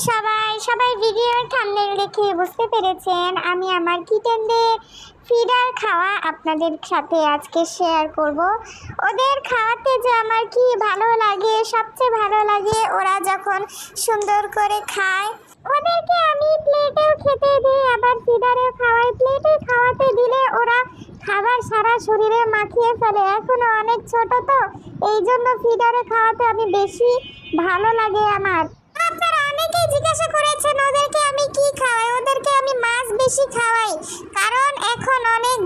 সবাই সবাই ভিডিওর থাম্বনেল দেখে বুঝতে পেরেছেন আমি আমার কিটেনদের ফিডার খাওয়া আপনাদের সাথে আজকে শেয়ার করব। ওদের খাওয়াতে যে আমার কি ভালো লাগে, সবচেয়ে ভালো লাগে ওরা যখন সুন্দর করে খায়। ওদেরকে আমি প্লেটেও খেতে দিই, আবার ফিডারেও খাওয়াই। প্লেটে খাওয়াতে দিলে ওরা খাবার সারা শরীরে মাখিয়ে ফেলে, এখনো অনেক ছোট তো এই জন্য ফিডারে খাওয়াতে আমি বেশি ভালো লাগে আমার। আপনারা অনেকেই জিজ্ঞাসা করেছেন ওদেরকে আমি কি খাওয়াই। ওদেরকে আমি মাছ বেশি খাওয়াই, কারণ এখন অনেক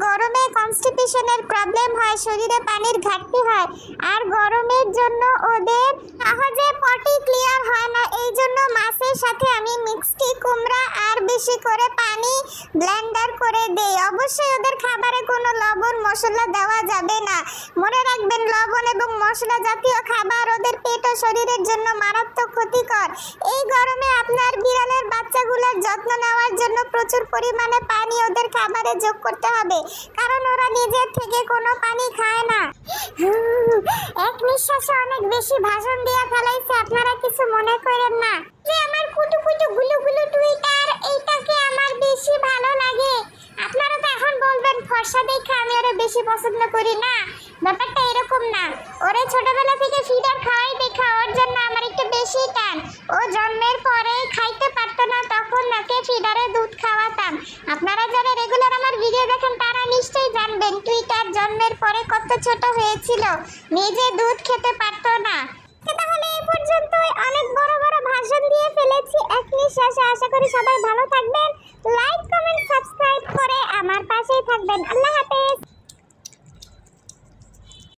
গরমে কনস্টিপেশনের প্রবলেম হয়, শরীরে পানির ঘাটতি হয়, আর গরমের জন্য ওদের সহজে পটি ক্লিয়ার হয় না। এই জন্য মাছের সাথে আমি মিক্সড কুমড়া আর বেশি করে পানি ব্লেন্ডার করে দেই। অবশ্যই ওদের খাবারে কোনো লবণ মশলা দেওয়া যাবে না। মনে রাখবেন, লবণ এবং মশলা জাতীয় খাবার ওদের পেট ও শরীরের জন্য মারাত্মক ক্ষতিকর। এই গরমে আপনার বিড়ালের বাচ্চাগুলোর যত্ন নেওয়ার জন্য প্রচুর পরিমাণে পানি ওদের খাবারে যোগ করতে হবে, কারণ ওরা নিজের থেকে কোনো পানি খায় না। এক নিঃশ্বাসে অনেক বেশি ভাষণ দিয়ে ফেলাইছে, আপনারা কিছু মনে করেন না। যে আমার কুটু কুটু গুলু গুলু টুইটার, এইটাকে আমার বেশি ভালো লাগে। আপনারা তো এখন বলবেন ফর্সা দেখে আমি ওরে বেশি পছন্দ করি না, ব্যাপারটা এরকম না। ওরে ছোটবেলা থেকে ফিডার খাওয়াই দেখা ওর জন্য আমার একটু বেশি টান। ও জন্মের পরে খাইতে পারতো না, তখন ওকে ফিডারে দুধ খাওয়াতাম। আপনারা যারা রেগুলার আমার ভিডিও দেখেন তারা নিশ্চয়ই জানবেন টুইটার জন্মের পরে কত ছোট হয়েছিল, নিজে দুধ খেতে পারতো না। তাহলে এই পর্যন্তই, অনেক বড় বড় ভাষণ দিয়ে ফেলেছি এক নিঃশ্বাসে। আশা করি সবাই ভালো থাকবেন, লাইক কমেন্ট সাবস্ক্রাইব করে আমার পাশেই থাকবেন। আল্লাহ হাফেজ।